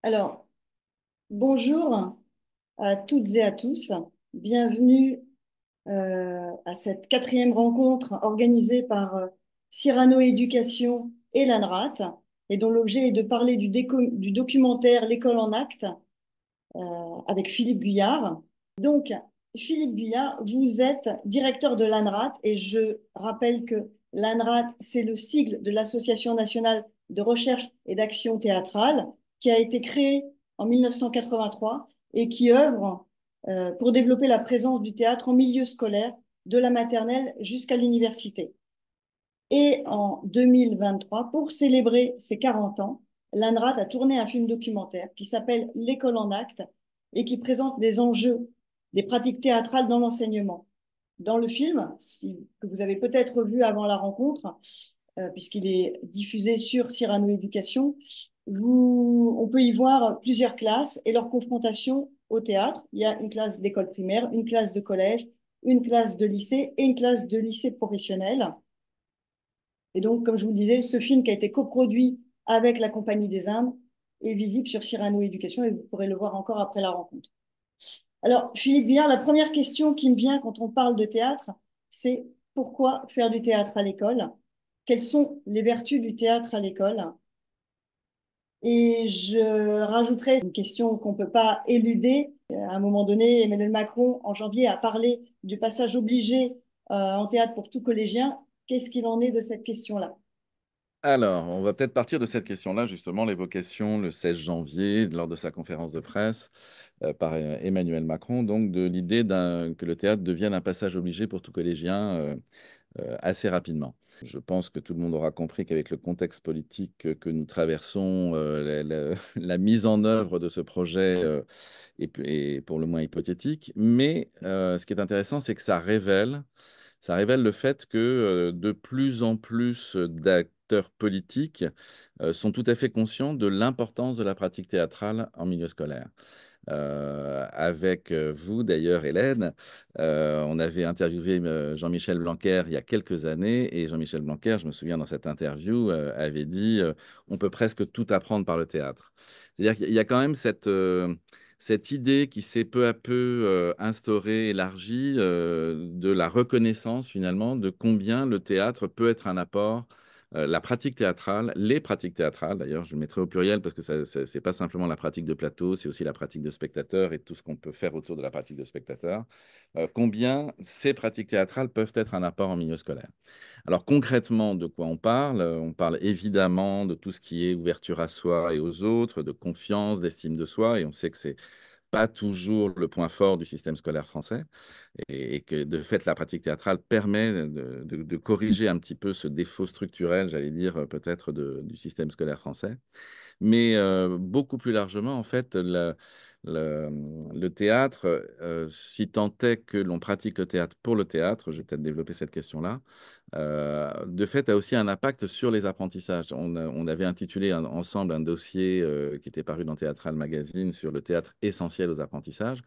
Alors, bonjour à toutes et à tous. Bienvenue à cette quatrième rencontre organisée par Cyrano Éducation et l'ANRAT, et dont l'objet est de parler du documentaire L'école en actes avec Philippe Guyard. Donc, Philippe Guyard, vous êtes directeur de l'ANRAT, et je rappelle que l'ANRAT, c'est le sigle de l'Association nationale de recherche et d'action théâtrale, qui a été créée en 1983 et qui œuvre pour développer la présence du théâtre en milieu scolaire, de la maternelle jusqu'à l'université. Et en 2023, pour célébrer ses 40 ans, l'ANRAT a tourné un film documentaire qui s'appelle L'école en actes et qui présente les enjeux des pratiques théâtrales dans l'enseignement. Dans le film, que vous avez peut-être vu avant la rencontre, puisqu'il est diffusé sur Cyrano Éducation, on peut y voir plusieurs classes et leur confrontation au théâtre. Il y a une classe d'école primaire, une classe de collège, une classe de lycée et une classe de lycée professionnel. Et donc, comme je vous le disais, ce film qui a été coproduit avec la Compagnie des Indes est visible sur Cyrano Éducation, et vous pourrez le voir encore après la rencontre. Alors, Philippe Billard, la première question qui me vient quand on parle de théâtre, c'est pourquoi faire du théâtre à l'école? Quelles sont les vertus du théâtre à l'école? Et je rajouterai une question qu'on ne peut pas éluder. À un moment donné, Emmanuel Macron, en janvier, a parlé du passage obligé en théâtre pour tout collégien. Qu'est-ce qu'il en est de cette question-là? Alors, on va peut-être partir de cette question-là, justement, l'évocation le 16 janvier, lors de sa conférence de presse, par Emmanuel Macron, donc de l'idée que le théâtre devienne un passage obligé pour tout collégien assez rapidement. Je pense que tout le monde aura compris qu'avec le contexte politique que nous traversons, la mise en œuvre de ce projet est pour le moins hypothétique. Mais ce qui est intéressant, c'est que ça révèle le fait que de plus en plus d'acteurs politiques sont tout à fait conscients de l'importance de la pratique théâtrale en milieu scolaire. Avec vous d'ailleurs, Hélène, on avait interviewé Jean-Michel Blanquer il y a quelques années, et Jean-Michel Blanquer, je me souviens dans cette interview, avait dit on peut presque tout apprendre par le théâtre. C'est-à-dire qu'il y a quand même cette idée qui s'est peu à peu instaurée, élargie, de la reconnaissance finalement de combien le théâtre peut être un apport, la pratique théâtrale, les pratiques théâtrales, d'ailleurs, je le mettrai au pluriel parce que c'est pas simplement la pratique de plateau, c'est aussi la pratique de spectateur et tout ce qu'on peut faire autour de la pratique de spectateur, combien ces pratiques théâtrales peuvent être un apport en milieu scolaire. Alors concrètement, de quoi on parle? On parle évidemment de tout ce qui est ouverture à soi et aux autres, de confiance, d'estime de soi, et on sait que c'est pas toujours le point fort du système scolaire français, et que de fait, la pratique théâtrale permet de corriger un petit peu ce défaut structurel, j'allais dire, peut-être du système scolaire français. Mais beaucoup plus largement, en fait, le, le théâtre, si tant est que l'on pratique le théâtre pour le théâtre, je vais peut-être développer cette question-là, de fait, a aussi un impact sur les apprentissages. On avait intitulé ensemble un dossier qui était paru dans Théâtral Magazine sur le théâtre essentiel aux apprentissages.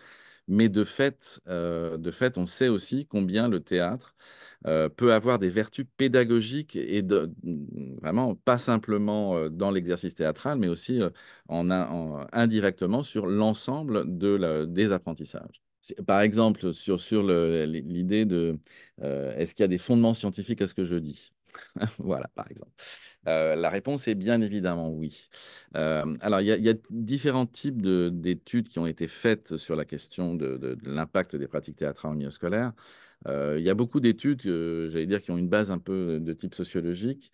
Mais de fait, on sait aussi combien le théâtre peut avoir des vertus pédagogiques et vraiment pas simplement dans l'exercice théâtral, mais aussi indirectement sur l'ensemble des apprentissages. Par exemple, sur l'idée de est-ce qu'il y a des fondements scientifiques à ce que je dis? Voilà, par exemple. La réponse est bien évidemment oui. Alors, il y a différents types d'études qui ont été faites sur la question de l'impact des pratiques théâtrales en milieu scolaire. Il y a beaucoup d'études, j'allais dire, qui ont une base un peu de type sociologique,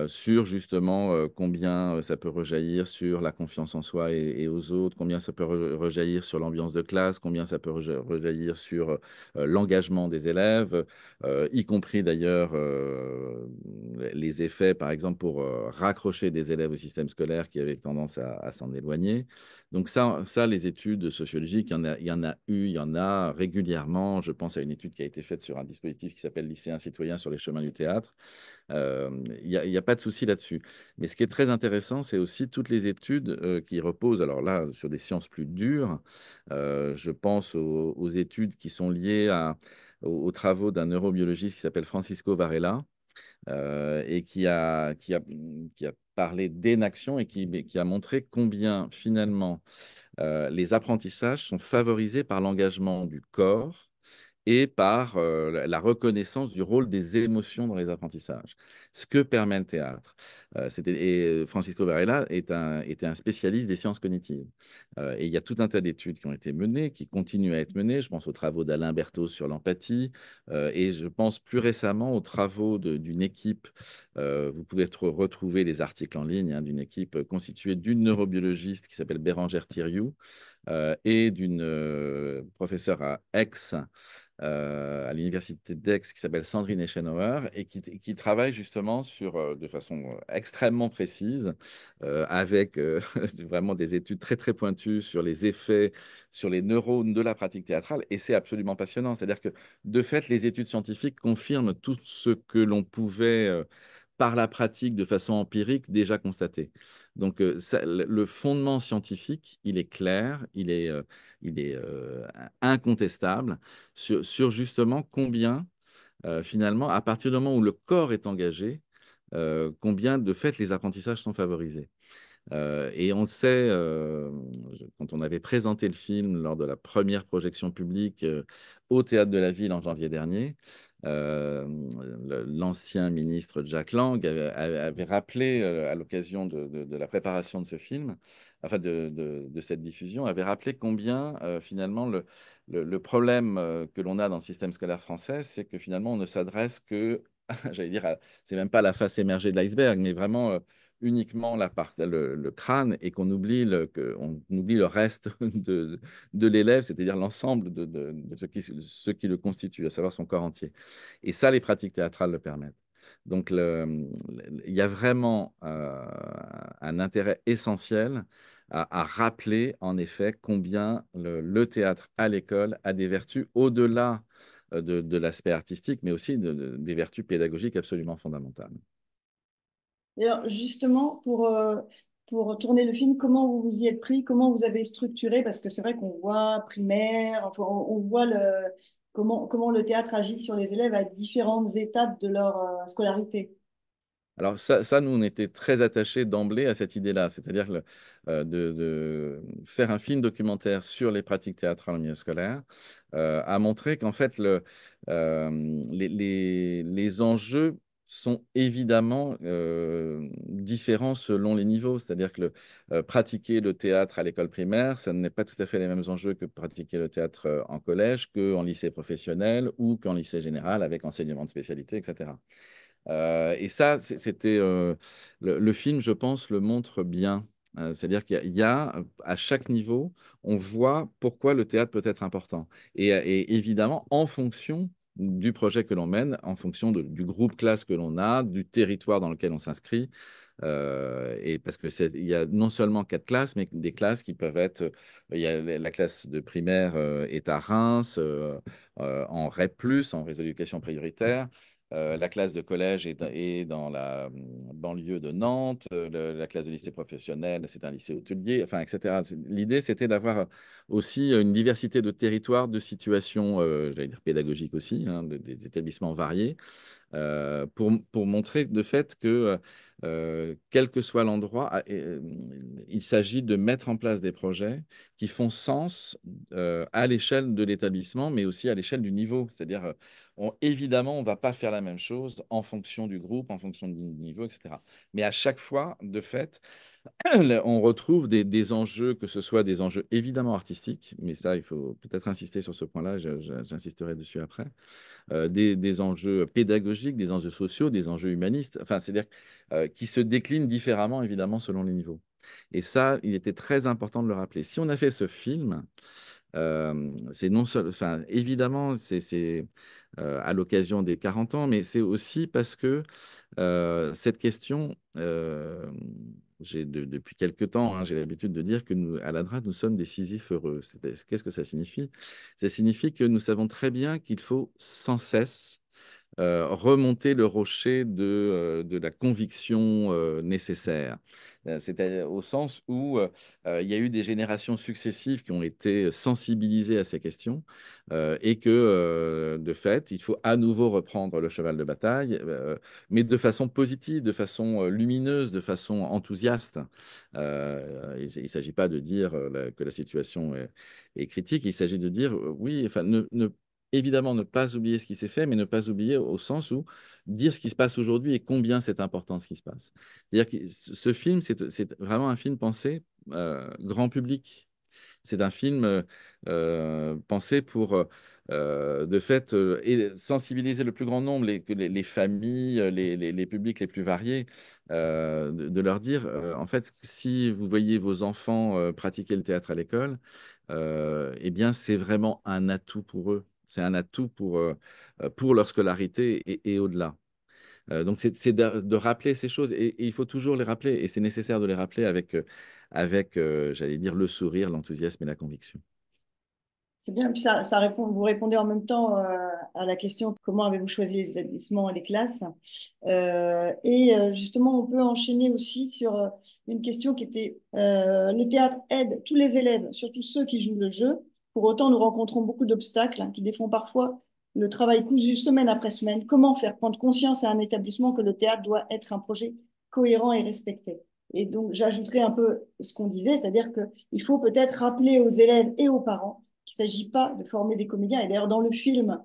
sur justement combien ça peut rejaillir sur la confiance en soi et aux autres, combien ça peut rejaillir sur l'ambiance de classe, combien ça peut rejaillir sur l'engagement des élèves, y compris d'ailleurs les effets, par exemple, pour raccrocher des élèves au système scolaire qui avaient tendance à s'en éloigner. Donc ça, les études sociologiques, il y en a régulièrement. Je pense à une étude qui a été faite sur un dispositif qui s'appelle Lycéens citoyens sur les chemins du théâtre. Il y a pas de souci là-dessus. Mais ce qui est très intéressant, c'est aussi toutes les études qui reposent, alors là, sur des sciences plus dures. Je pense aux études qui sont liées aux travaux d'un neurobiologiste qui s'appelle Francisco Varela, et qui a parlé d'énaction et qui a montré combien finalement les apprentissages sont favorisés par l'engagement du corps et par la reconnaissance du rôle des émotions dans les apprentissages, ce que permet le théâtre. Francisco Varela était un spécialiste des sciences cognitives. Et il y a tout un tas d'études qui ont été menées, qui continuent à être menées. Je pense aux travaux d'Alain Berthaud sur l'empathie, et je pense plus récemment aux travaux d'une équipe. Vous pouvez retrouver les articles en ligne, hein, d'une équipe constituée d'une neurobiologiste qui s'appelle Bérangère Thiriou, et d'une professeure à Aix, à l'université d'Aix, qui s'appelle Sandrine Eschenauer, et qui travaille justement de façon extrêmement précise, avec vraiment des études très très pointues sur les effets sur les neurones de la pratique théâtrale, et c'est absolument passionnant. C'est-à-dire que, de fait, les études scientifiques confirment tout ce que l'on pouvait, par la pratique, de façon empirique, déjà constater. Donc, le fondement scientifique, il est clair, il est incontestable sur justement combien, finalement, à partir du moment où le corps est engagé, combien de fait les apprentissages sont favorisés. Et on le sait, quand on avait présenté le film lors de la première projection publique au Théâtre de la Ville en janvier dernier, euh, l'ancien ministre Jack Lang avait rappelé, à l'occasion de la préparation de ce film, enfin de cette diffusion, avait rappelé combien finalement le problème que l'on a dans le système scolaire français, c'est que finalement on ne s'adresse que, j'allais dire, c'est même pas la face émergée de l'iceberg, mais vraiment uniquement le crâne, et qu'on oublie le reste de l'élève, c'est-à-dire l'ensemble de ce qui le constitue, à savoir son corps entier. Et ça, les pratiques théâtrales le permettent. Donc, il y a vraiment un intérêt essentiel à rappeler, en effet, combien le théâtre à l'école a des vertus au-delà de l'aspect artistique, mais aussi des vertus pédagogiques absolument fondamentales. Et alors, justement, pour tourner le film, comment vous vous y êtes pris, comment vous avez structuré, parce que c'est vrai qu'on voit primaire, enfin, on voit comment le théâtre agit sur les élèves à différentes étapes de leur scolarité. Alors ça, nous, on était très attachés d'emblée à cette idée-là, c'est-à-dire de faire un film documentaire sur les pratiques théâtrales en milieu scolaire, a montré qu'en fait, les enjeux sont évidemment différents selon les niveaux. C'est-à-dire que pratiquer le théâtre à l'école primaire, ça n'est pas tout à fait les mêmes enjeux que pratiquer le théâtre en collège, qu'en lycée professionnel ou qu'en lycée général avec enseignement de spécialité, etc. Et ça, c'était le film, je pense, le montre bien. C'est-à-dire qu'il y a, à chaque niveau, on voit pourquoi le théâtre peut être important. Et évidemment, en fonction du projet que l'on mène, en fonction du groupe classe que l'on a, du territoire dans lequel on s'inscrit. Et parce que il y a non seulement 4 classes, mais des classes qui peuvent être. Il y a la classe de primaire est à Reims, en REP+, en réseau d'éducation prioritaire. La classe de collège est dans la banlieue de Nantes. La classe de lycée professionnel, c'est un lycée hôtelier, enfin, etc. L'idée, c'était d'avoir aussi une diversité de territoires, de situations, j'allais dire pédagogiques aussi, hein, des établissements variés, pour montrer de fait que, quel que soit l'endroit, il s'agit de mettre en place des projets qui font sens à l'échelle de l'établissement, mais aussi à l'échelle du niveau. C'est-à-dire, évidemment, on ne va pas faire la même chose en fonction du groupe, en fonction du niveau, etc. Mais à chaque fois, de fait, on retrouve des enjeux, que ce soit des enjeux évidemment artistiques, mais ça, il faut peut-être insister sur ce point-là, j'insisterai dessus après, des enjeux pédagogiques, des enjeux sociaux, des enjeux humanistes, enfin, c'est-à-dire qui se déclinent différemment, évidemment, selon les niveaux. Et ça, il était très important de le rappeler. Si on a fait ce film, c'est non seul, enfin, évidemment, c'est à l'occasion des 40 ans, mais c'est aussi parce que cette question, depuis quelque temps, hein, j'ai l'habitude de dire que nous, à l'ADRA, nous sommes des Sisyphes heureux. Qu'est-ce que ça signifie? Ça signifie que nous savons très bien qu'il faut sans cesse remonter le rocher de la conviction nécessaire. C'est au sens où il y a eu des générations successives qui ont été sensibilisées à ces questions et que, de fait, il faut à nouveau reprendre le cheval de bataille, mais de façon positive, de façon lumineuse, de façon enthousiaste. Il ne s'agit pas de dire que la situation est critique, il s'agit de dire, oui, enfin, évidemment, ne pas oublier ce qui s'est fait, mais ne pas oublier au sens où dire ce qui se passe aujourd'hui et combien c'est important ce qui se passe. C'est-à-dire que ce film, c'est vraiment un film pensé grand public. C'est un film pensé pour, de fait, et sensibiliser le plus grand nombre, les familles, les publics les plus variés, de leur dire, en fait, si vous voyez vos enfants pratiquer le théâtre à l'école, eh bien, c'est vraiment un atout pour eux. C'est un atout pour leur scolarité et au-delà. Donc, c'est de rappeler ces choses et il faut toujours les rappeler et c'est nécessaire de les rappeler avec, j'allais dire, le sourire, l'enthousiasme et la conviction. C'est bien, puis ça répond, vous répondez en même temps à la question comment avez-vous choisi les établissements et les classes. Justement, on peut enchaîner aussi sur une question qui était le théâtre aide tous les élèves, surtout ceux qui jouent le jeu. Pour autant, nous rencontrons beaucoup d'obstacles qui défont parfois le travail cousu semaine après semaine. Comment faire prendre conscience à un établissement que le théâtre doit être un projet cohérent et respecté? Et donc, j'ajouterai un peu ce qu'on disait, c'est-à-dire qu'il faut peut-être rappeler aux élèves et aux parents qu'il ne s'agit pas de former des comédiens. Et d'ailleurs, dans le film,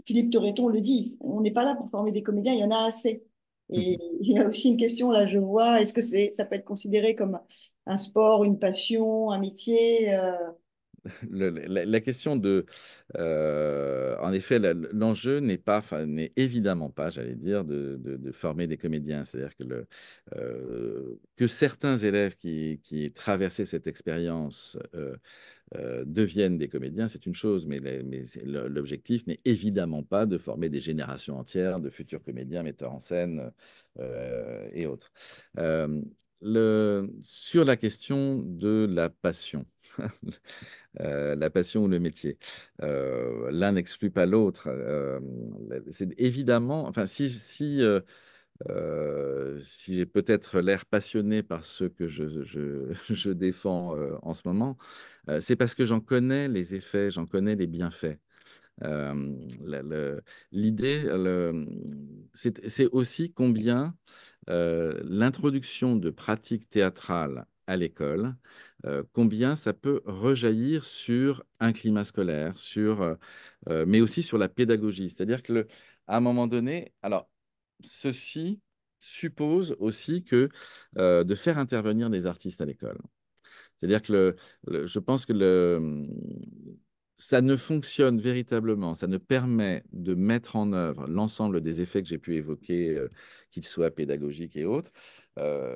Philippe Torreton le dit, on n'est pas là pour former des comédiens, il y en a assez. Et il y a aussi une question, là, je vois, est-ce que ça peut être considéré comme un sport, une passion, un métier La question en effet, l'enjeu n'est pas, enfin, n'est évidemment pas, j'allais dire, de former des comédiens. C'est-à-dire que, que certains élèves qui traversaient cette expérience deviennent des comédiens, c'est une chose, mais l'objectif n'est évidemment pas de former des générations entières de futurs comédiens, metteurs en scène et autres. Euh, sur la question de la passion, la passion ou le métier. L'un n'exclut pas l'autre. C'est évidemment, enfin, si j'ai peut-être l'air passionné par ce que je défends en ce moment, c'est parce que j'en connais les effets, j'en connais les bienfaits. Euh, la- le- L'idée, c'est aussi combien l'introduction de pratiques théâtrales à l'école, combien ça peut rejaillir sur un climat scolaire, mais aussi sur la pédagogie. C'est-à-dire à un moment donné, alors, ceci suppose aussi de faire intervenir des artistes à l'école. C'est-à-dire que je pense que ça ne fonctionne véritablement, ça ne permet de mettre en œuvre l'ensemble des effets que j'ai pu évoquer, qu'ils soient pédagogiques et autres.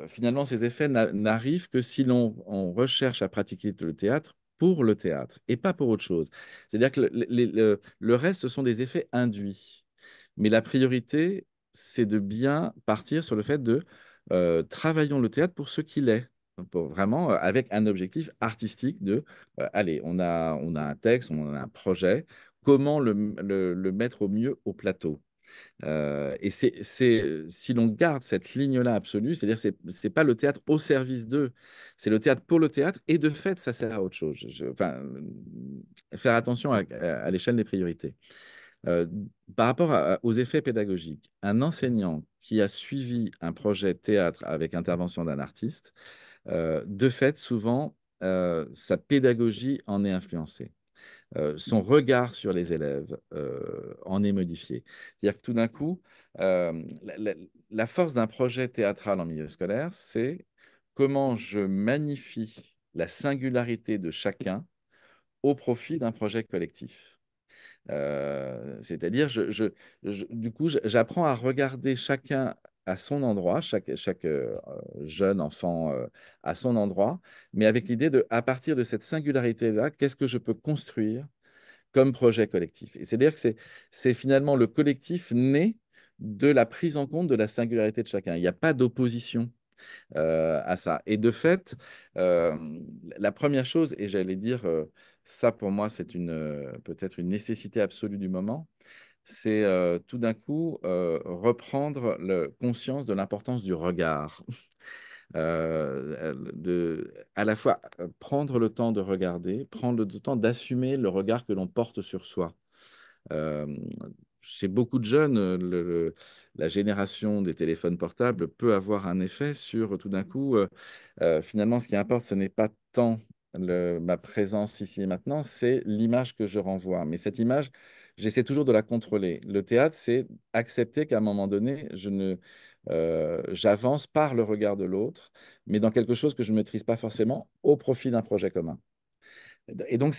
Finalement, ces effets n'arrivent que si on recherche à pratiquer le théâtre pour le théâtre et pas pour autre chose. C'est-à-dire que le reste, ce sont des effets induits. Mais la priorité, c'est de bien partir sur le fait de travaillons le théâtre pour ce qu'il est vraiment avec un objectif artistique allez, on a un texte, on a un projet, comment le mettre au mieux au plateau. Et si l'on garde cette ligne-là absolue, c'est-à-dire c'est pas le théâtre au service d'eux, c'est le théâtre pour le théâtre, et de fait, ça sert à autre chose. Enfin, faire attention à l'échelle des priorités. Euh, Par rapport aux effets pédagogiques, un enseignant qui a suivi un projet théâtre avec intervention d'un artiste, de fait, souvent, sa pédagogie en est influencée. Son regard sur les élèves en est modifié. C'est-à-dire que tout d'un coup, la force d'un projet théâtral en milieu scolaire, c'est comment je magnifie la singularité de chacun au profit d'un projet collectif. C'est-à-dire, du coup, j'apprends à regarder chacun à son endroit, chaque jeune enfant à son endroit, mais avec l'idée à partir de cette singularité-là, qu'est-ce que je peux construire comme projet collectif? Et c'est-à-dire que c'est finalement le collectif né de la prise en compte de la singularité de chacun. Il n'y a pas d'opposition à ça. Et de fait, euh, la première chose, et j'allais dire, ça pour moi, c'est peut-être une nécessité absolue du moment, c'est tout d'un coup reprendre conscience de l'importance du regard. À la fois prendre le temps de regarder, prendre le temps d'assumer le regard que l'on porte sur soi. Euh, Chez beaucoup de jeunes, la génération des téléphones portables peut avoir un effet sur tout d'un coup, finalement, ce qui importe, ce n'est pas tant ma présence ici et maintenant, c'est l'image que je renvoie. Mais cette image, j'essaie toujours de la contrôler. Le théâtre, c'est accepter qu'à un moment donné, j'avance par le regard de l'autre, mais dans quelque chose que je ne maîtrise pas forcément au profit d'un projet commun. Et donc,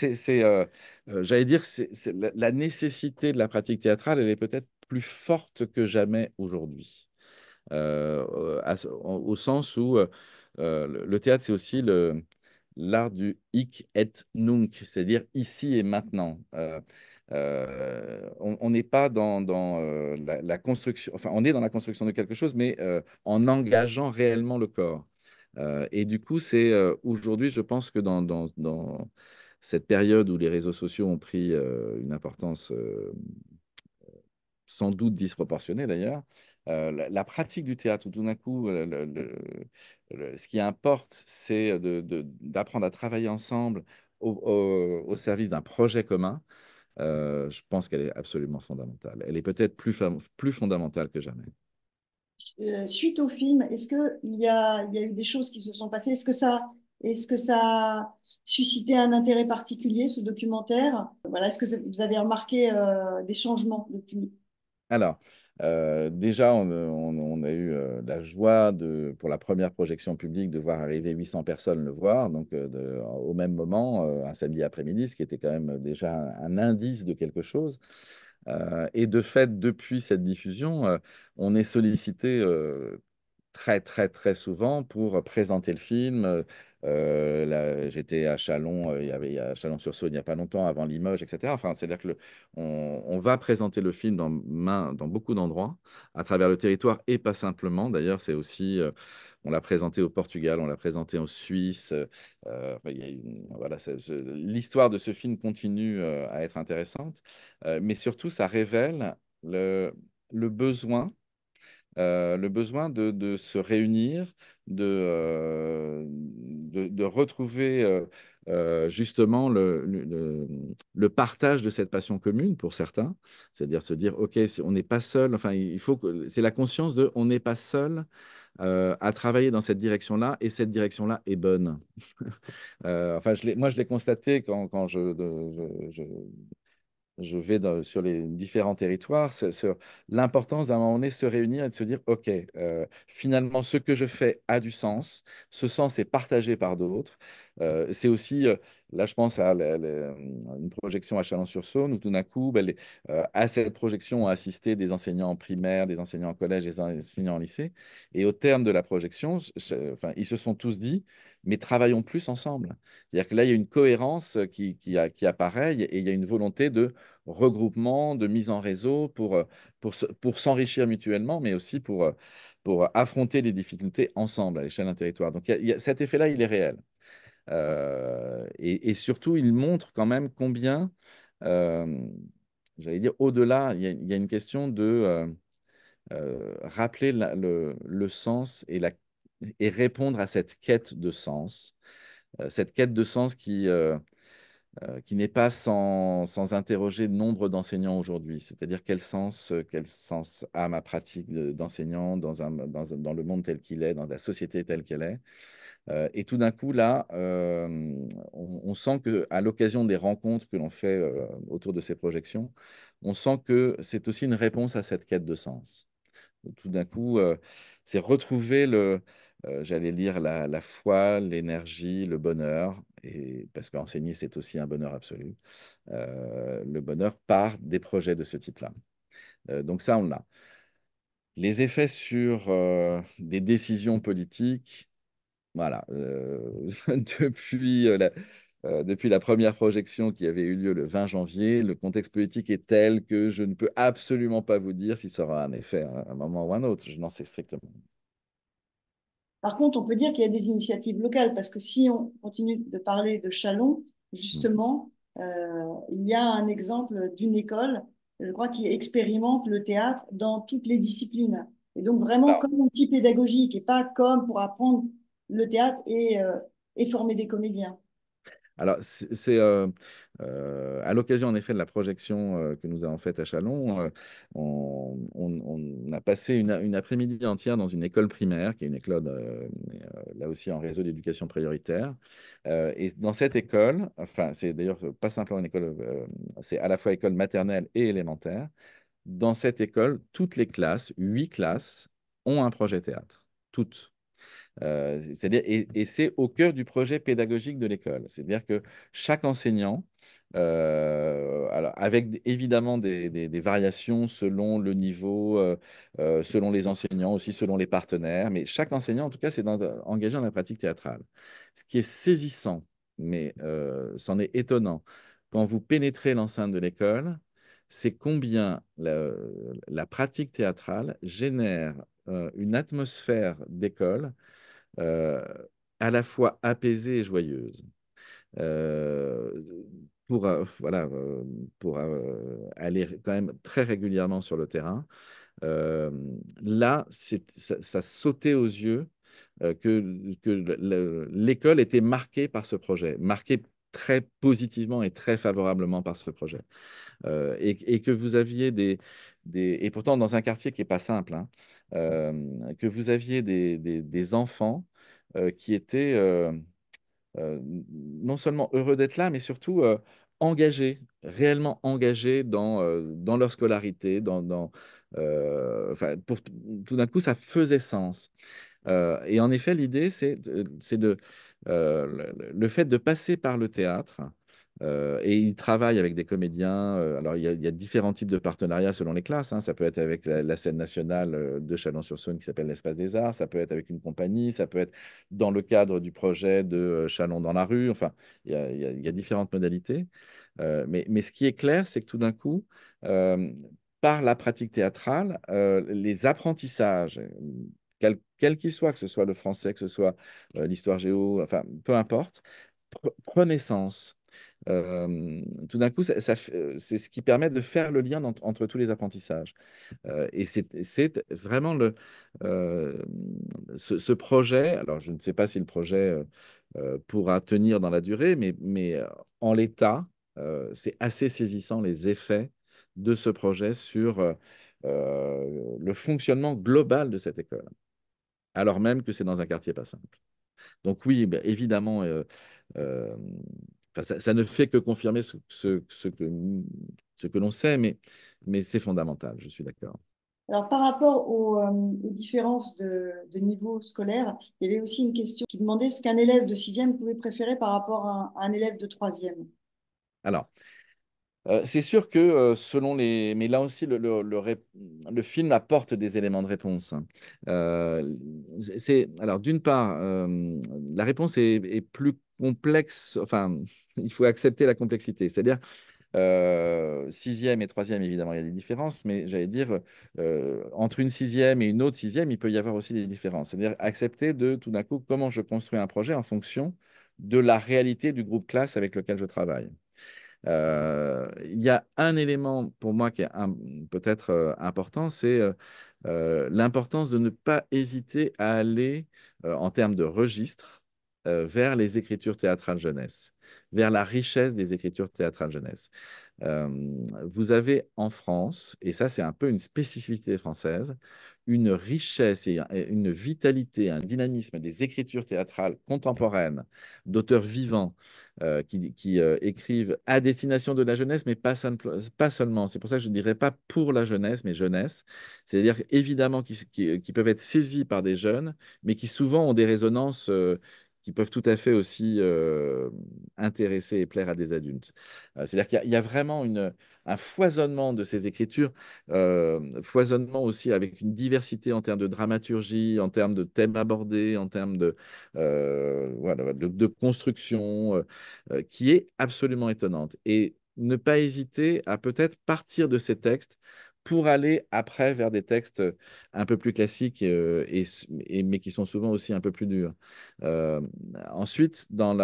j'allais dire, la nécessité de la pratique théâtrale, elle est peut-être plus forte que jamais aujourd'hui. Au sens où le théâtre, c'est aussi l'art du hic et nunc, c'est-à-dire ici et maintenant. On n'est pas dans la construction, enfin, on est dans la construction de quelque chose, mais en engageant réellement le corps. Et du coup, c'est aujourd'hui, je pense que dans cette période où les réseaux sociaux ont pris une importance sans doute disproportionnée d'ailleurs, la pratique du théâtre, où tout d'un coup, ce qui importe, c'est d'apprendre à travailler ensemble au service d'un projet commun. Je pense qu'elle est absolument fondamentale. Elle est peut-être plus fondamentale que jamais. Suite au film, il y a eu des choses qui se sont passées? Est-ce que ça a suscité un intérêt particulier, ce documentaire? Voilà, est-ce que vous avez remarqué des changements depuis? Alors, déjà, on a eu la joie pour la première projection publique, de voir arriver 800 personnes le voir, donc au même moment, un samedi après-midi, ce qui était quand même déjà un indice de quelque chose. Et de fait, depuis cette diffusion, on est sollicité très, très, très souvent pour présenter le film. J'étais à Chalon, il y avait à Chalon-sur-Saône il n'y a pas longtemps, avant Limoges, etc. Enfin, c'est-à-dire que on va présenter le film dans beaucoup d'endroits, à travers le territoire, et pas simplement. D'ailleurs, c'est aussi, on l'a présenté au Portugal, on l'a présenté en Suisse. Enfin, voilà, l'histoire de ce film continue à être intéressante. Mais surtout, ça révèle le besoin de se réunir, de retrouver justement le partage de cette passion commune pour certains, c'est-à-dire se dire, OK, on n'est pas seul, enfin, il faut que, c'est la conscience de, on n'est pas seul à travailler dans cette direction-là, et cette direction-là est bonne. Enfin, moi, je l'ai constaté quand je vais sur les différents territoires, c'est sur l'importance d'un moment donné se réunir et de se dire, OK, finalement, ce que je fais a du sens, ce sens est partagé par d'autres. C'est aussi, là, je pense à une projection à Chalon-sur-Saône, où tout d'un coup, ben, à cette projection ont assisté des enseignants en primaire, des enseignants en collège, des enseignants en lycée. Et au terme de la projection, enfin, ils se sont tous dit, mais travaillons plus ensemble. C'est-à-dire que là, il y a une cohérence qui apparaît, et il y a une volonté de regroupement, de mise en réseau pour s'enrichir mutuellement, mais aussi pour affronter les difficultés ensemble à l'échelle d'un territoire. Donc cet effet-là, il est réel. Et surtout, il montre quand même combien, euh, j'allais dire, au-delà, il y a une question de rappeler le sens et répondre à cette quête de sens. Cette quête de sens qui n'est pas sans interroger nombre d'enseignants aujourd'hui. C'est-à-dire quel sens a ma pratique d'enseignant dans le monde tel qu'il est, dans la société telle qu'elle est. Et tout d'un coup, là, on sent qu'à l'occasion des rencontres que l'on fait autour de ces projections, on sent que c'est aussi une réponse à cette quête de sens. Tout d'un coup, c'est retrouver j'allais lire la foi, l'énergie, le bonheur, et parce qu'enseigner, c'est aussi un bonheur absolu. Le bonheur part des projets de ce type-là. Donc ça, on l'a. Les effets sur des décisions politiques, voilà. Depuis la première projection qui avait eu lieu le 20 janvier, le contexte politique est tel que je ne peux absolument pas vous dire si ça aura un effet à un moment ou à un autre. Je n'en sais strictement. Par contre, on peut dire qu'il y a des initiatives locales, parce que si on continue de parler de Chalon, Mm. justement, il y a un exemple d'une école je crois qu'il expérimente le théâtre dans toutes les disciplines. Et donc vraiment comme outil pédagogique et pas comme pour apprendre le théâtre et former des comédiens. Alors, c'est à l'occasion, en effet, de la projection que nous avons faite à Châlons, on a passé une après-midi entière dans une école primaire, qui est une école, là aussi, en réseau d'éducation prioritaire. Et dans cette école, enfin, c'est d'ailleurs pas simplement une école, c'est à la fois école maternelle et élémentaire. Dans cette école, toutes les classes, 8 classes, ont un projet théâtre. Toutes. C'est-à-dire, et c'est au cœur du projet pédagogique de l'école. C'est-à-dire que chaque enseignant, alors avec évidemment des variations selon le niveau, selon les enseignants, aussi selon les partenaires, mais chaque enseignant, en tout cas, engagé dans la pratique théâtrale. Ce qui est saisissant, mais c'en est étonnant, quand vous pénétrez l'enceinte de l'école, c'est combien la pratique théâtrale génère une atmosphère d'école euh, à la fois apaisée et joyeuse. Euh, voilà, pour aller quand même très régulièrement sur le terrain. Euh, Là, ça sautait aux yeux que l'école était marquée par ce projet, marquée très positivement et très favorablement par ce projet. Et que vous aviez et pourtant dans un quartier qui n'est pas simple, hein, que vous aviez des enfants qui étaient non seulement heureux d'être là, mais surtout engagés, réellement engagés dans leur scolarité, enfin, tout d'un coup, ça faisait sens. Et en effet, l'idée, le fait de passer par le théâtre. Et il travaille avec des comédiens. Alors, il y a différents types de partenariats selon les classes, hein. Ça peut être avec la scène nationale de Chalon-sur-Saône qui s'appelle l'Espace des Arts. Ça peut être avec une compagnie. Ça peut être dans le cadre du projet de Chalon dans la rue. Enfin, il y a différentes modalités. Mais ce qui est clair, c'est que tout d'un coup, euh, par la pratique théâtrale, les apprentissages, quel qu'il soit, que ce soit le français, que ce soit l'histoire géo, enfin, peu importe, prenez sens. Tout d'un coup, c'est ce qui permet de faire le lien entre tous les apprentissages. Et c'est vraiment euh, ce projet. Alors, je ne sais pas si le projet pourra tenir dans la durée, mais en l'état, c'est assez saisissant les effets de ce projet sur le fonctionnement global de cette école, alors même que c'est dans un quartier pas simple. Donc oui, ben, évidemment, euh, enfin, ça ne fait que confirmer ce que l'on sait, mais c'est fondamental, je suis d'accord. Alors, par rapport aux différences de niveau scolaire, il y avait aussi une question qui demandait ce qu'un élève de sixième pouvait préférer par rapport à un élève de troisième. Alors, c'est sûr que selon les... Mais là aussi, le film apporte des éléments de réponse, hein. Euh, Alors, d'une part, la réponse est plus complexe. Enfin, il faut accepter la complexité. C'est-à-dire, sixième et troisième, évidemment, il y a des différences, mais j'allais dire, entre une sixième et une autre sixième, il peut y avoir aussi des différences. C'est-à-dire accepter de, tout d'un coup, comment je construis un projet en fonction de la réalité du groupe classe avec lequel je travaille. Il y a un élément pour moi qui est peut-être important, c'est l'importance de ne pas hésiter à aller, en termes de registre, vers les écritures théâtrales jeunesse, vers la richesse des écritures théâtrales jeunesse. Euh, Vous avez en France, et ça c'est un peu une spécificité française, une richesse et une vitalité, un dynamisme des écritures théâtrales contemporaines, d'auteurs vivants qui écrivent à destination de la jeunesse, mais pas seulement. C'est pour ça que je ne dirais pas pour la jeunesse, mais jeunesse. C'est-à-dire évidemment qui peuvent être saisis par des jeunes, mais qui souvent ont des résonances qui peuvent tout à fait aussi intéresser et plaire à des adultes. C'est-à-dire qu'il y a vraiment un foisonnement de ces écritures, foisonnement aussi avec une diversité en termes de dramaturgie, en termes de thèmes abordés, en termes voilà, de construction, qui est absolument étonnante. Et ne pas hésiter à peut-être partir de ces textes pour aller après vers des textes un peu plus classiques, mais qui sont souvent aussi un peu plus durs. Euh, Ensuite, dans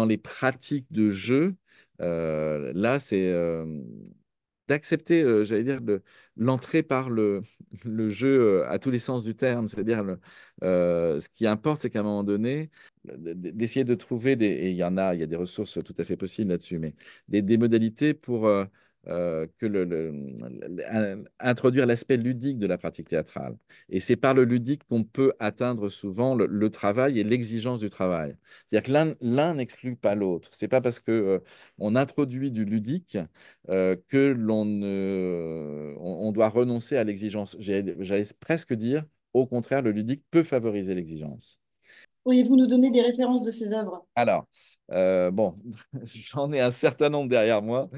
les pratiques de jeu, là, c'est d'accepter, j'allais dire, l'entrée par le jeu à tous les sens du terme. C'est-à-dire, ce qui importe, c'est qu'à un moment donné, d'essayer de trouver et il y a des ressources tout à fait possibles là-dessus, mais des modalités pour que introduire l'aspect ludique de la pratique théâtrale. Et c'est par le ludique qu'on peut atteindre souvent le travail et l'exigence du travail. C'est-à-dire que l'un n'exclut pas l'autre. C'est pas parce que on introduit du ludique que on doit renoncer à l'exigence. J'allais presque dire, au contraire, le ludique peut favoriser l'exigence. Pourriez-vous nous donner des références de ces œuvres? Alors, bon, j'en ai un certain nombre derrière moi,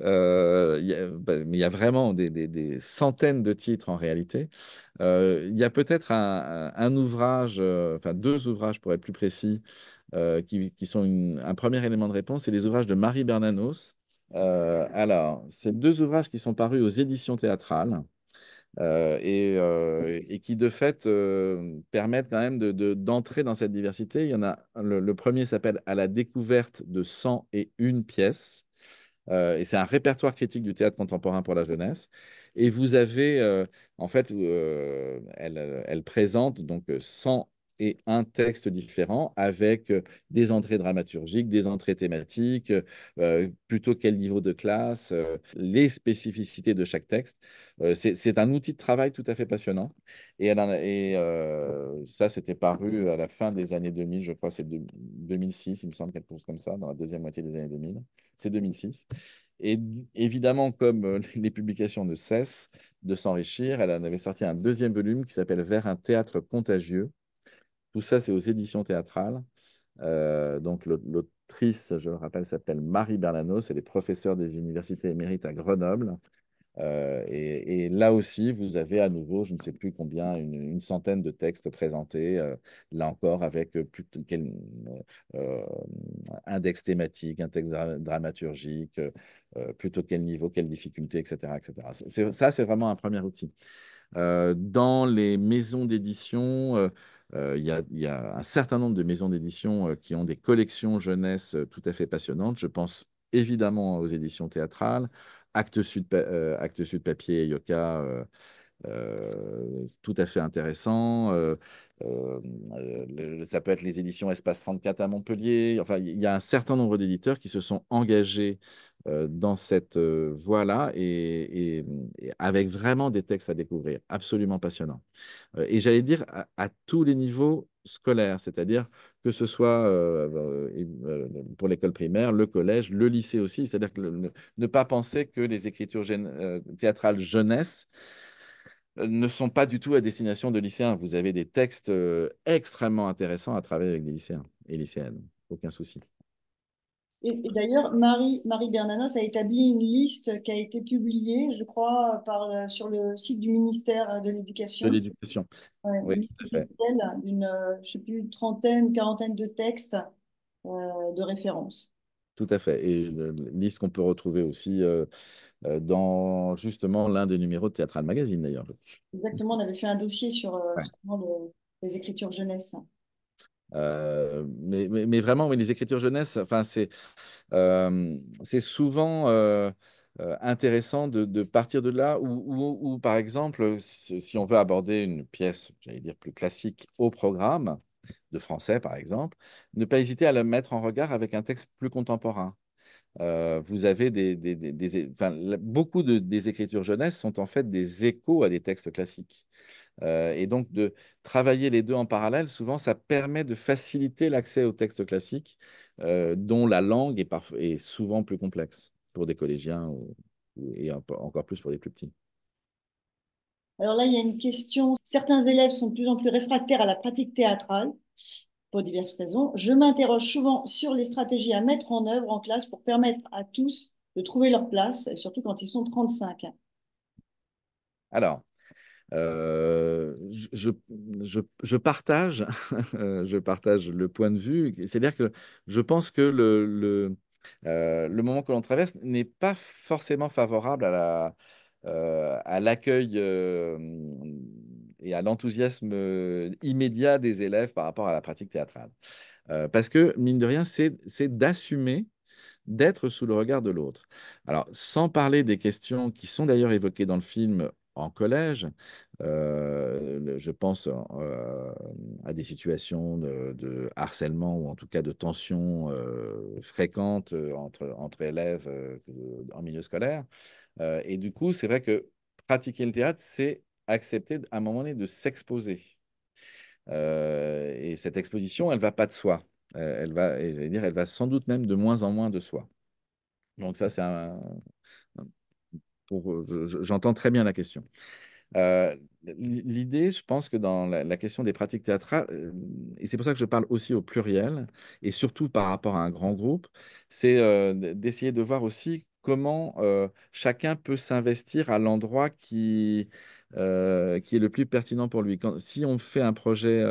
mais il y a vraiment des centaines de titres en réalité. Il y a peut-être un ouvrage, enfin deux ouvrages pour être plus précis, qui sont un premier élément de réponse, c'est les ouvrages de Marie Bernanos. Alors, c'est deux ouvrages qui sont parus aux éditions théâtrales et qui, de fait, permettent quand même d'entrer dans cette diversité. Il y en a, le premier s'appelle À la découverte de 101 pièces. Et c'est un répertoire critique du théâtre contemporain pour la jeunesse. Et vous avez, en fait, elle présente donc 101 textes différents avec des entrées dramaturgiques, des entrées thématiques, plutôt quel niveau de classe, les spécificités de chaque texte. C'est un outil de travail tout à fait passionnant. Ça, c'était paru à la fin des années 2000, je crois, c'est 2006, il me semble, quelque chose comme ça, dans la deuxième moitié des années 2000. C'est 2006. Et évidemment, comme les publications ne cessent de s'enrichir, elle en avait sorti un deuxième volume qui s'appelle Vers un théâtre contagieux. Tout ça, c'est aux éditions théâtrales. Donc, l'autrice, je le rappelle, s'appelle Marie Bernanos. Elle est professeure des universités émérites à Grenoble. Et là aussi, vous avez à nouveau, je ne sais plus combien, une centaine de textes présentés, là encore avec quel euh, index thématique, un texte dramaturgique, plutôt quel niveau, quelle difficulté, etc., etc. Ça, c'est vraiment un premier outil. Dans les maisons d'édition, il y a un certain nombre de maisons d'édition qui ont des collections jeunesse tout à fait passionnantes. Je pense évidemment aux éditions théâtrales, Actes Sud Papier et Yoka, tout à fait intéressant. Euh, Ça peut être les éditions Espace 34 à Montpellier. Enfin, il y a un certain nombre d'éditeurs qui se sont engagés dans cette voie-là et avec vraiment des textes à découvrir, absolument passionnants. Et j'allais dire à tous les niveaux scolaires, c'est-à-dire que ce soit pour l'école primaire, le collège, le lycée aussi, c'est-à-dire que ne pas penser que les écritures théâtrales jeunesse ne sont pas du tout à destination de lycéens. Vous avez des textes extrêmement intéressants à travailler avec des lycéens et lycéennes. Aucun souci. Et d'ailleurs, Marie Bernanos a établi une liste qui a été publiée, je crois, sur le site du ministère de De l'Éducation. l'éducation. Ouais, Oui, une tout à liste fait. officielle d'une, je sais plus, trentaine, quarantaine de textes de référence. Tout à fait. Et liste qu'on peut retrouver aussi dans justement l'un des numéros de Théâtral Magazine, d'ailleurs. Exactement, on avait fait un dossier sur Ouais. justement les écritures jeunesse. Mais vraiment, oui, les écritures jeunesse, enfin, c'est souvent intéressant de partir de là où, par exemple, si on veut aborder une pièce, j'allais dire plus classique au programme de français, par exemple, ne pas hésiter à la mettre en regard avec un texte plus contemporain. Vous avez enfin, beaucoup des écritures jeunesse sont en fait des échos à des textes classiques. Et donc, de travailler les deux en parallèle, souvent, ça permet de faciliter l'accès aux textes classiques, dont la langue est souvent plus complexe pour des collégiens et encore plus pour les plus petits. Alors là, il y a une question. Certains élèves sont de plus en plus réfractaires à la pratique théâtrale pour diverses raisons. Je m'interroge souvent sur les stratégies à mettre en œuvre en classe pour permettre à tous de trouver leur place, surtout quand ils sont 35. Alors, je partage, je partage le point de vue. C'est-à-dire que je pense que le moment que l'on traverse n'est pas forcément favorable à l'accueil et à l'enthousiasme immédiat des élèves par rapport à la pratique théâtrale. Parce que, mine de rien, c'est d'assumer d'être sous le regard de l'autre. Alors, sans parler des questions qui sont d'ailleurs évoquées dans le film en collège, je pense à des situations de harcèlement ou en tout cas de tensions fréquentes entre élèves en milieu scolaire. Et du coup, c'est vrai que pratiquer le théâtre, c'est accepter à un moment donné de s'exposer. Et cette exposition, elle va pas de soi. Elle va, et j'allais dire, elle va sans doute même de moins en moins de soi. Donc ça, j'entends très bien la question. Euh, L'idée, je pense que dans la question des pratiques théâtrales, et c'est pour ça que je parle aussi au pluriel, et surtout par rapport à un grand groupe, c'est d'essayer de voir aussi comment chacun peut s'investir à l'endroit qui est le plus pertinent pour lui. Si on fait un projet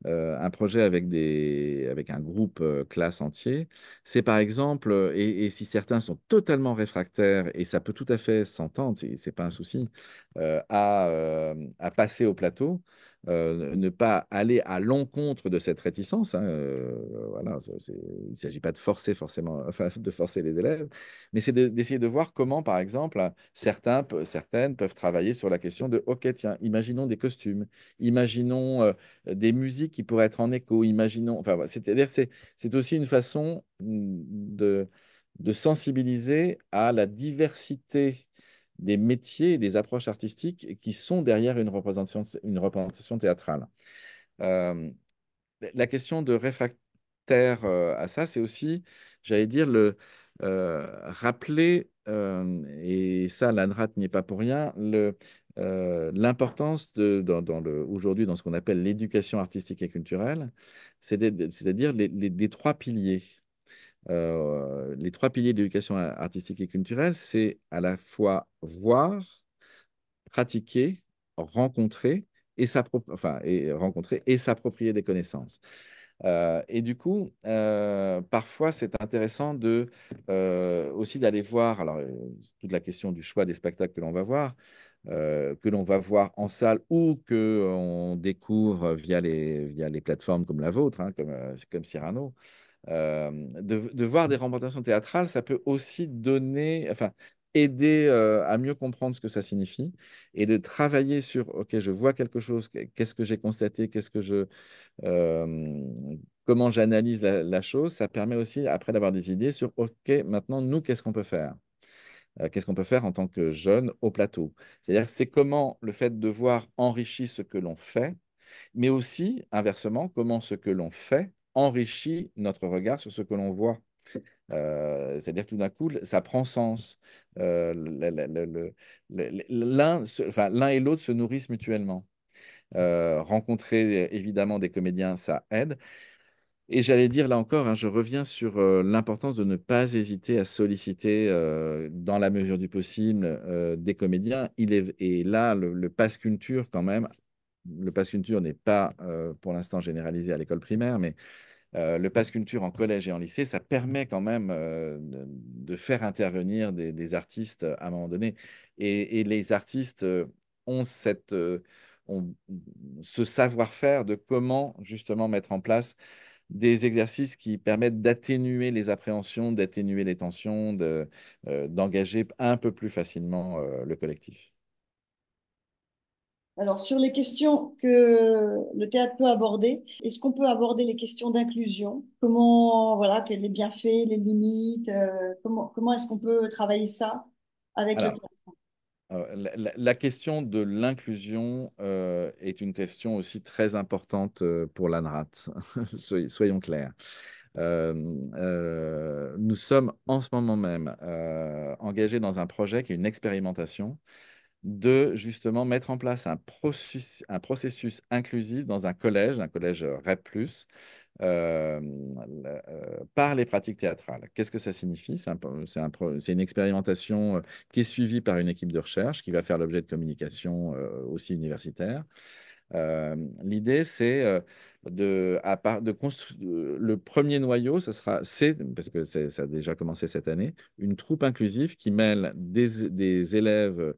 avec un groupe classe entier, c'est par exemple, et si certains sont totalement réfractaires, et ça peut tout à fait s'entendre, c'est pas un souci, à passer au plateau, ne pas aller à l'encontre de cette réticence, hein, voilà, il ne s'agit pas de forcer forcément, enfin, de forcer les élèves, mais c'est d'essayer de voir comment, par exemple, certaines peuvent travailler sur la question de, OK, tiens, imaginons des costumes, imaginons des musiques qui pourraient être en écho, imaginons, enfin, voilà, c'est-à-dire que c'est aussi une façon de sensibiliser à la diversité des métiers et des approches artistiques qui sont derrière une représentation théâtrale. Euh, la question de réfractaire à ça, c'est aussi, j'allais dire, rappeler, et ça, l'ANRAT n'y est pas pour rien, l'importance aujourd'hui dans ce qu'on appelle l'éducation artistique et culturelle, c'est-à-dire des trois piliers. Les trois piliers de l'éducation artistique et culturelle, c'est à la fois voir, pratiquer, rencontrer rencontrer et s'approprier des connaissances. Et du coup, parfois, c'est intéressant aussi d'aller voir, alors, toute la question du choix des spectacles que l'on va voir en salle ou que on découvre via les plateformes comme la vôtre, hein, comme Cyrano. De voir des représentations théâtrales, ça peut aussi enfin, aider à mieux comprendre ce que ça signifie et de travailler sur, OK, je vois quelque chose, qu'est-ce que j'ai constaté, comment j'analyse la chose, ça permet aussi après d'avoir des idées sur, OK, maintenant, nous, qu'est-ce qu'on peut faire? Qu'est-ce qu'on peut faire en tant que jeune au plateau? C'est-à-dire, c'est comment le fait de voir enrichit ce que l'on fait, mais aussi, inversement, comment ce que l'on fait enrichit notre regard sur ce que l'on voit. C'est-à-dire tout d'un coup, ça prend sens. Enfin, l'un et l'autre se nourrissent mutuellement. Rencontrer évidemment des comédiens, ça aide. Et j'allais dire là encore, hein, je reviens sur l'importance de ne pas hésiter à solliciter, dans la mesure du possible, des comédiens. Et là, le pass culture, quand même, le pass culture n'est pas pour l'instant généralisé à l'école primaire, mais le pass culture en collège et en lycée, ça permet quand même de faire intervenir des artistes à un moment donné. Et les artistes ont ont ce savoir-faire de comment justement mettre en place des exercices qui permettent d'atténuer les appréhensions, d'atténuer les tensions, d'engager un peu plus facilement le collectif. Alors, sur les questions que le théâtre peut aborder, est-ce qu'on peut aborder les questions d'inclusion? Comment, voilà, quels les bienfaits, les limites, comment est-ce qu'on peut travailler ça avec le Alors, théâtre? la question de l'inclusion est une question aussi très importante pour l'ANRAT, soyons clairs. Nous sommes en ce moment même engagés dans un projet qui est une expérimentation de justement mettre en place un processus inclusif dans un collège REP+, euh, par les pratiques théâtrales. Qu'est-ce que ça signifie? C'est une expérimentation qui est suivie par une équipe de recherche qui va faire l'objet de communication aussi universitaire. L'idée, c'est de construire le premier noyau, parce que ça a déjà commencé cette année, une troupe inclusive qui mêle des élèves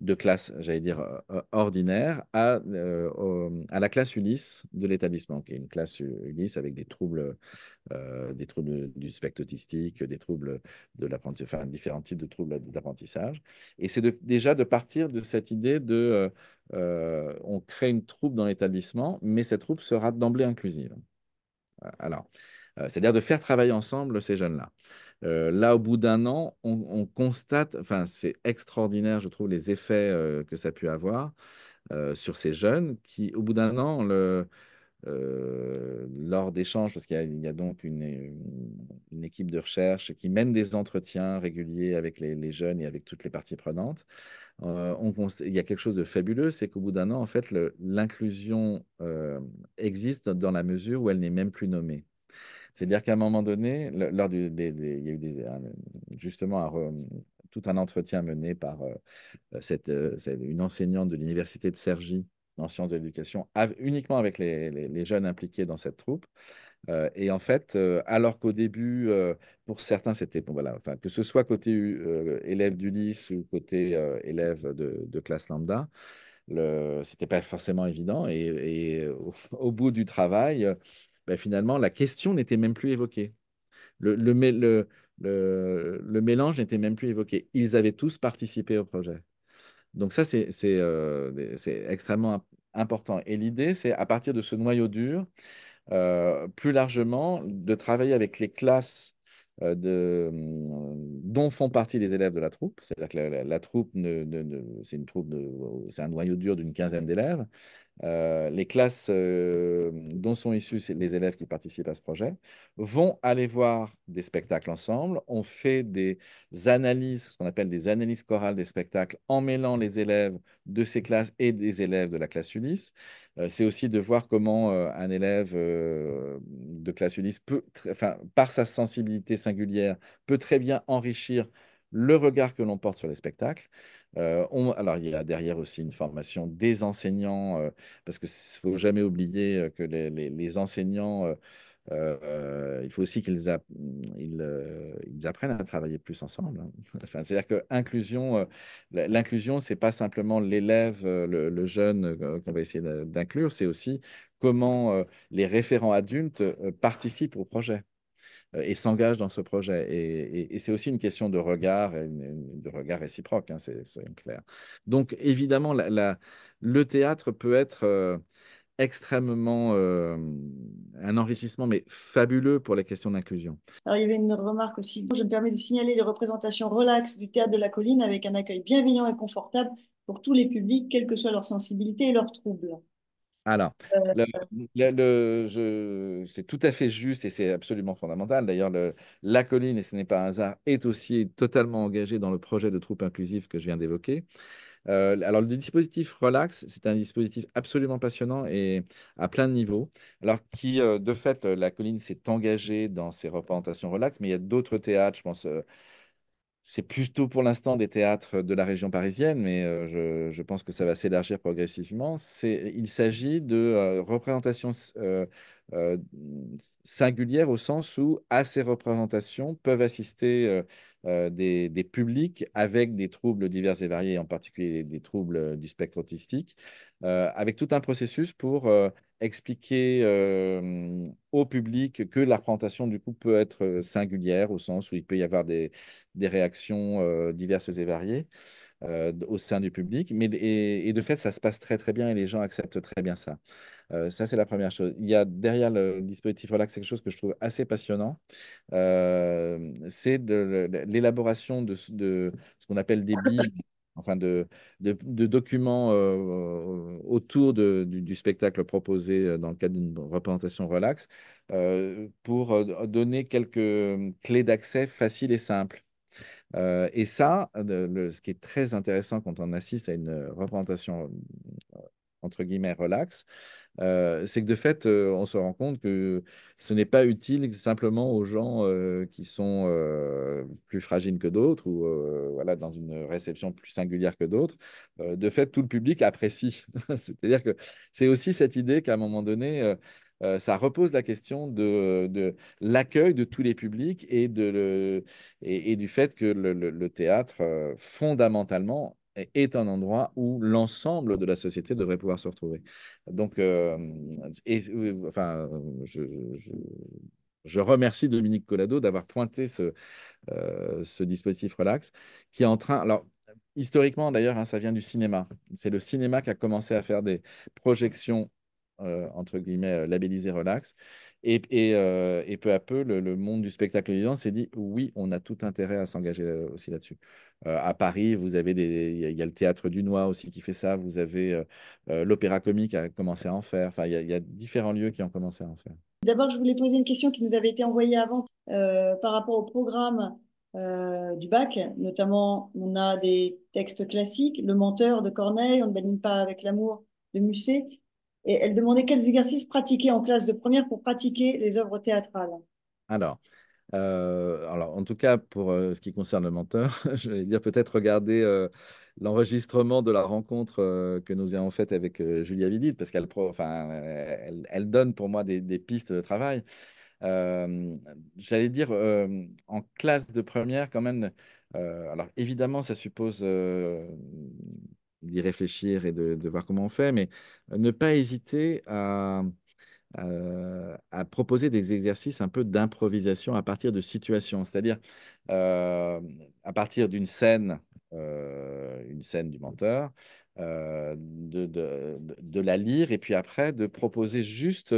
de classe, j'allais dire, ordinaire à la classe Ulysse de l'établissement, qui est une classe Ulysse avec des troubles du spectre autistique, des troubles de l'apprentissage, enfin, différents types de troubles d'apprentissage. Et c'est déjà de partir de cette idée on crée une troupe dans l'établissement, mais cette troupe sera d'emblée inclusive. Alors, c'est-à-dire de faire travailler ensemble ces jeunes-là. Là, au bout d'un an, on constate, enfin, c'est extraordinaire, je trouve, les effets que ça a pu avoir sur ces jeunes qui, au bout d'un an, lors d'échanges, parce qu'il y a donc une équipe de recherche qui mène des entretiens réguliers avec les jeunes et avec toutes les parties prenantes. Il y a quelque chose de fabuleux, c'est qu'au bout d'un an, en fait, l'inclusion existe dans la mesure où elle n'est même plus nommée. C'est-à-dire qu'à un moment donné, lors il y a eu justement tout un entretien mené par une enseignante de l'université de Cergy en sciences de l'éducation, uniquement avec les jeunes impliqués dans cette troupe. Et en fait, alors qu'au début, pour certains, c'était bon, voilà, enfin, que ce soit côté élève d'Ulysse ou côté élève de classe lambda, c'était pas forcément évident. Et au bout du travail, ben, finalement, la question n'était même plus évoquée. Le mélange n'était même plus évoqué. Ils avaient tous participé au projet. Donc ça, c'est extrêmement important. Et l'idée, c'est à partir de ce noyau dur, plus largement, de travailler avec les classes dont font partie les élèves de la troupe. C'est-à-dire que la troupe, c'est une troupe c'est un noyau dur d'une quinzaine d'élèves. Les classes dont sont issus les élèves qui participent à ce projet vont aller voir des spectacles ensemble. On fait des analyses, ce qu'on appelle des analyses chorales des spectacles, en mêlant les élèves de ces classes et des élèves de la classe Ulysse. C'est aussi de voir comment un élève de classe Ulysse enfin, par sa sensibilité singulière, peut très bien enrichir le regard que l'on porte sur les spectacles. Alors, il y a derrière aussi une formation des enseignants, parce qu'il ne faut jamais oublier que les enseignants, il faut aussi ils apprennent à travailler plus ensemble, hein. Enfin, c'est-à-dire que l'inclusion, ce n'est pas simplement l'élève, le jeune qu'on va essayer d'inclure, c'est aussi comment les référents adultes participent au projet et s'engagent dans ce projet. Et c'est aussi une question de regard, de regard réciproque, hein, soyons clairs. Donc, évidemment, le théâtre peut être extrêmement un enrichissement, mais fabuleux pour les questions d'inclusion. Alors, il y avait une remarque aussi. Je me permets de signaler les représentations relax du Théâtre de la Colline avec un accueil bienveillant et confortable pour tous les publics, quelle que soit leur sensibilité et leurs troubles. Alors, c'est tout à fait juste et c'est absolument fondamental. D'ailleurs, la colline, et ce n'est pas un hasard, est aussi totalement engagée dans le projet de troupe inclusive que je viens d'évoquer. Alors, le dispositif Relax, c'est un dispositif absolument passionnant et à plein de niveaux. Alors, de fait, la colline s'est engagée dans ces représentations Relax, mais il y a d'autres théâtres, je pense. C'est plutôt pour l'instant des théâtres de la région parisienne, mais je pense que ça va s'élargir progressivement. Il s'agit de représentations euh, singulières au sens où à ces représentations peuvent assister des publics avec des troubles divers et variés, en particulier des troubles du spectre autistique, avec tout un processus pour expliquer au public que la représentation du coup peut être singulière au sens où il peut y avoir des réactions diverses et variées au sein du public. Et de fait, ça se passe très très bien et les gens acceptent très bien ça. Ça, c'est la première chose. Il y a derrière le dispositif Relax quelque chose que je trouve assez passionnant. C'est l'élaboration de ce qu'on appelle des bibles, enfin de documents autour du spectacle proposé dans le cadre d'une représentation Relax pour donner quelques clés d'accès faciles et simples. Et ça, ce qui est très intéressant quand on assiste à une représentation entre guillemets relax, c'est que de fait, on se rend compte que ce n'est pas utile simplement aux gens qui sont plus fragiles que d'autres ou voilà, dans une réception plus singulière que d'autres. De fait, tout le public apprécie. C'est-à-dire que c'est aussi cette idée qu'à un moment donné, ça repose la question de l'accueil de tous les publics et du fait que le théâtre, fondamentalement, est un endroit où l'ensemble de la société devrait pouvoir se retrouver. Donc, enfin, je remercie Dominique Collado d'avoir pointé ce dispositif relax qui est en train. Alors, historiquement, d'ailleurs, hein, ça vient du cinéma. C'est le cinéma qui a commencé à faire des projections, entre guillemets, labellisées relax. Et peu à peu, le monde du spectacle vivant s'est dit oui, on a tout intérêt à s'engager aussi là-dessus. À Paris, vous avez il y a le théâtre Dunois aussi qui fait ça. Vous avez l'Opéra Comique qui a commencé à en faire. Enfin, il y a différents lieux qui ont commencé à en faire. D'abord, je voulais poser une question qui nous avait été envoyée avant par rapport au programme du bac. Notamment, on a des textes classiques, Le Menteur de Corneille, On ne badine pas avec l'amour de Musset. Et elle demandait quels exercices pratiquer en classe de première pour pratiquer les œuvres théâtrales. Alors, en tout cas, pour ce qui concerne le menteur, je vais dire peut-être regarder l'enregistrement de la rencontre que nous avons faite avec Julia Vidit, parce enfin, elle donne pour moi des pistes de travail. J'allais dire, en classe de première, quand même, alors évidemment, ça suppose d'y réfléchir et de voir comment on fait, mais ne pas hésiter à proposer des exercices un peu d'improvisation à partir de situations, c'est-à-dire euh, à partir une scène du menteur, de la lire et puis après de proposer juste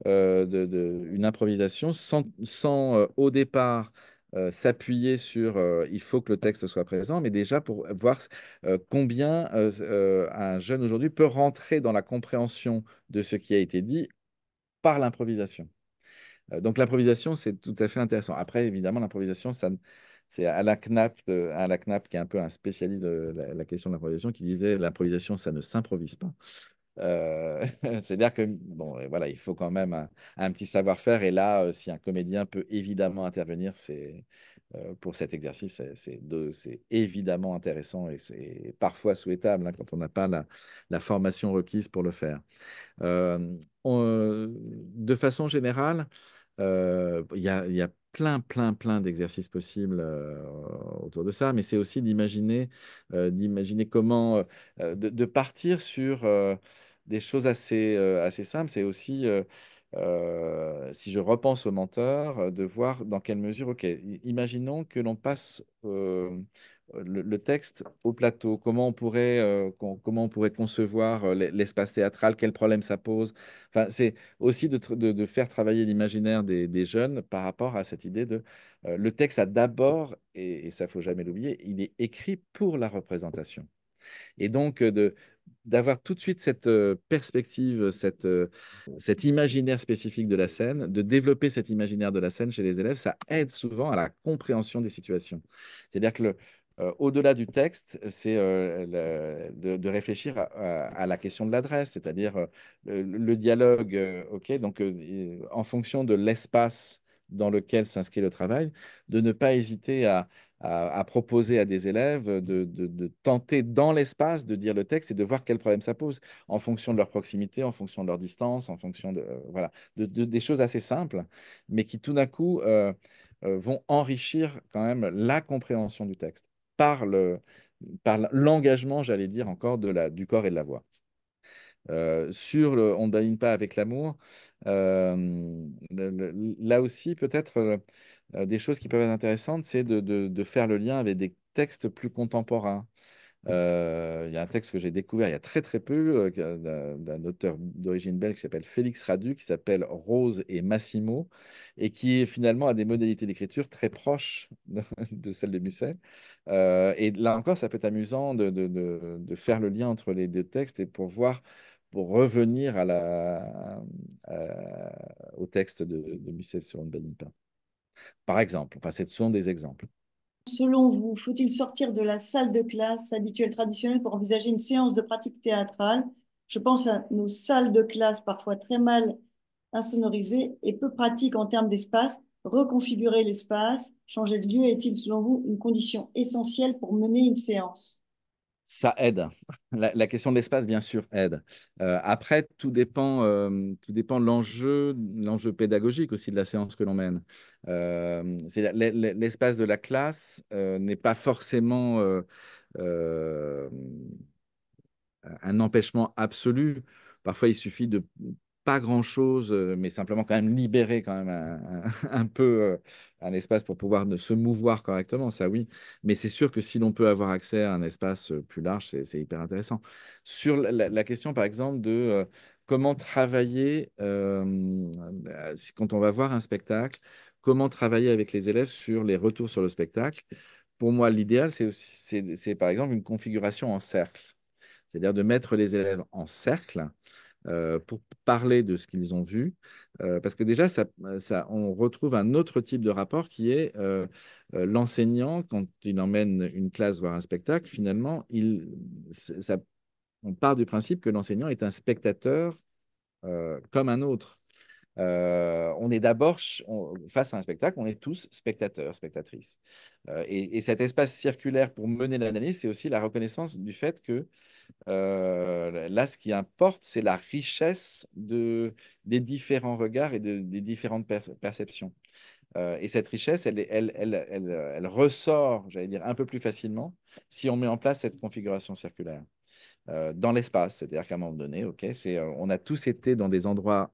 une improvisation sans au départ s'appuyer sur il faut que le texte soit présent, mais déjà pour voir combien un jeune aujourd'hui peut rentrer dans la compréhension de ce qui a été dit par l'improvisation. Donc l'improvisation, c'est tout à fait intéressant. Après, évidemment, l'improvisation, c'est Alain Knapp, qui est un peu un spécialiste de la question de l'improvisation, qui disait l'improvisation, ça ne s'improvise pas. C'est-à-dire que bon, voilà, il faut quand même un petit savoir-faire. Et là, si un comédien peut évidemment intervenir, pour cet exercice, c'est évidemment intéressant et c'est parfois souhaitable hein, quand on n'a pas la formation requise pour le faire. Euh, de façon générale, il y a plein d'exercices possibles autour de ça, mais c'est aussi d'imaginer comment, de partir sur des choses assez simples. C'est aussi, si je repense au menteur, de voir dans quelle mesure, OK, imaginons que l'on passe le texte au plateau, comment on pourrait concevoir l'espace théâtral, quels problèmes ça pose. Enfin, c'est aussi de faire travailler l'imaginaire des jeunes par rapport à cette idée de le texte a d'abord, et ça faut jamais l'oublier, il est écrit pour la représentation. Et donc, d'avoir tout de suite cette perspective, cet imaginaire spécifique de la scène, de développer cet imaginaire de la scène chez les élèves, ça aide souvent à la compréhension des situations. C'est-à-dire que au-delà du texte, c'est de réfléchir à la question de l'adresse, c'est-à-dire le dialogue, ok, donc en fonction de l'espace dans lequel s'inscrit le travail, de ne pas hésiter à proposer à des élèves de tenter dans l'espace de dire le texte et de voir quel problème ça pose en fonction de leur proximité, en fonction de leur distance, en fonction de, voilà, des choses assez simples, mais qui tout d'un coup vont enrichir quand même la compréhension du texte par l'engagement, j'allais dire encore, du corps et de la voix. Sur On ne badine pas avec l'amour, là aussi, peut-être des choses qui peuvent être intéressantes, c'est de faire le lien avec des textes plus contemporains. Il y a un texte que j'ai découvert il y a très peu, d'un auteur d'origine belge qui s'appelle Félix Radu, qui s'appelle Rose et Massimo, et qui finalement a des modalités d'écriture très proches de celles de Musset. Et là encore, ça peut être amusant de faire le lien entre les deux textes et pour revenir au texte de Musset sur une badine pas. Par exemple, enfin, ce sont des exemples. Selon vous, faut-il sortir de la salle de classe habituelle traditionnelle pour envisager une séance de pratique théâtrale? Je pense à nos salles de classe parfois très mal insonorisées et peu pratiques en termes d'espace. Reconfigurer l'espace, changer de lieu est-il selon vous une condition essentielle pour mener une séance? Ça aide. La question de l'espace, bien sûr, aide. Après, tout dépend de l'enjeu pédagogique aussi de la séance que l'on mène. L'espace de la classe n'est pas forcément euh, un empêchement absolu. Parfois, il suffit de pas grand-chose, mais simplement quand même libérer quand même un peu un espace pour pouvoir se mouvoir correctement, ça oui. Mais c'est sûr que si l'on peut avoir accès à un espace plus large, c'est hyper intéressant. Sur la question, par exemple, de comment travailler quand on va voir un spectacle, comment travailler avec les élèves sur les retours sur le spectacle. Pour moi, l'idéal, c'est par exemple une configuration en cercle. C'est-à-dire de mettre les élèves en cercle pour parler de ce qu'ils ont vu. Parce que déjà, on retrouve un autre type de rapport qui est l'enseignant, quand il emmène une classe voir un spectacle, finalement, on part du principe que l'enseignant est un spectateur comme un autre. On est d'abord face à un spectacle, on est tous spectateurs, spectatrices. Et cet espace circulaire pour mener l'analyse, c'est aussi la reconnaissance du fait que là, ce qui importe, c'est la richesse des différents regards et des différentes perceptions. Et cette richesse, elle ressort, j'allais dire, un peu plus facilement si on met en place cette configuration circulaire dans l'espace. C'est-à-dire qu'à un moment donné, ok, on a tous été dans des endroits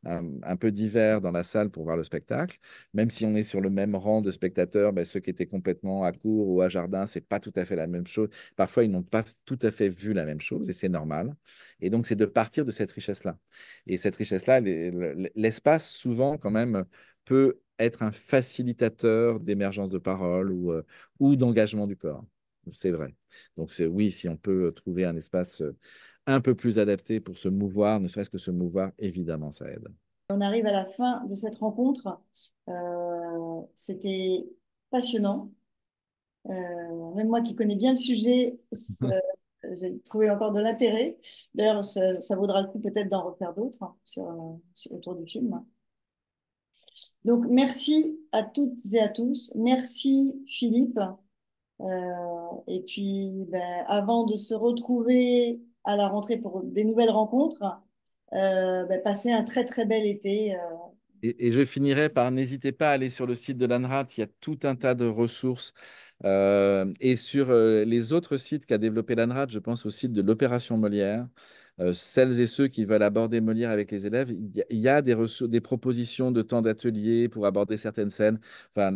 un peu divers dans la salle pour voir le spectacle. Même si on est sur le même rang de spectateurs, ben, ceux qui étaient complètement à court ou à jardin, c'est pas tout à fait la même chose. Parfois, ils n'ont pas tout à fait vu la même chose et c'est normal. Et donc, c'est de partir de cette richesse-là. Et cette richesse-là, l'espace, souvent, quand même, peut être un facilitateur d'émergence de parole ou d'engagement du corps. C'est vrai. Donc, oui, si on peut trouver un espace un peu plus adapté pour se mouvoir, ne serait-ce que se mouvoir, évidemment, ça aide. On arrive à la fin de cette rencontre. C'était passionnant. Même moi qui connais bien le sujet, j'ai trouvé encore de l'intérêt. D'ailleurs, ça vaudra le coup peut-être d'en refaire d'autres hein, autour du film. Donc, merci à toutes et à tous. Merci Philippe. Et puis, ben, avant de se retrouver à la rentrée pour des nouvelles rencontres, ben, passez un très très bel été. Et je finirai par n'hésitez pas à aller sur le site de l'ANRAT, il y a tout un tas de ressources. Et sur les autres sites qu'a développé l'ANRAT, je pense au site de l'Opération Molière. Celles et ceux qui veulent aborder Molière avec les élèves, il y a des des propositions de temps d'atelier pour aborder certaines scènes. Enfin,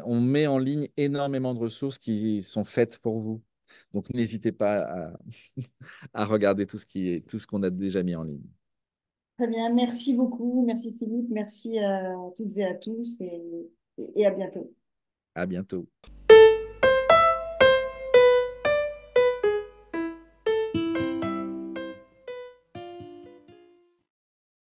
on met en ligne énormément de ressources qui sont faites pour vous. Donc, n'hésitez pas à regarder tout ce qu'on a déjà mis en ligne. Très bien, merci beaucoup. Merci Philippe. Merci à toutes et à tous et à bientôt. À bientôt.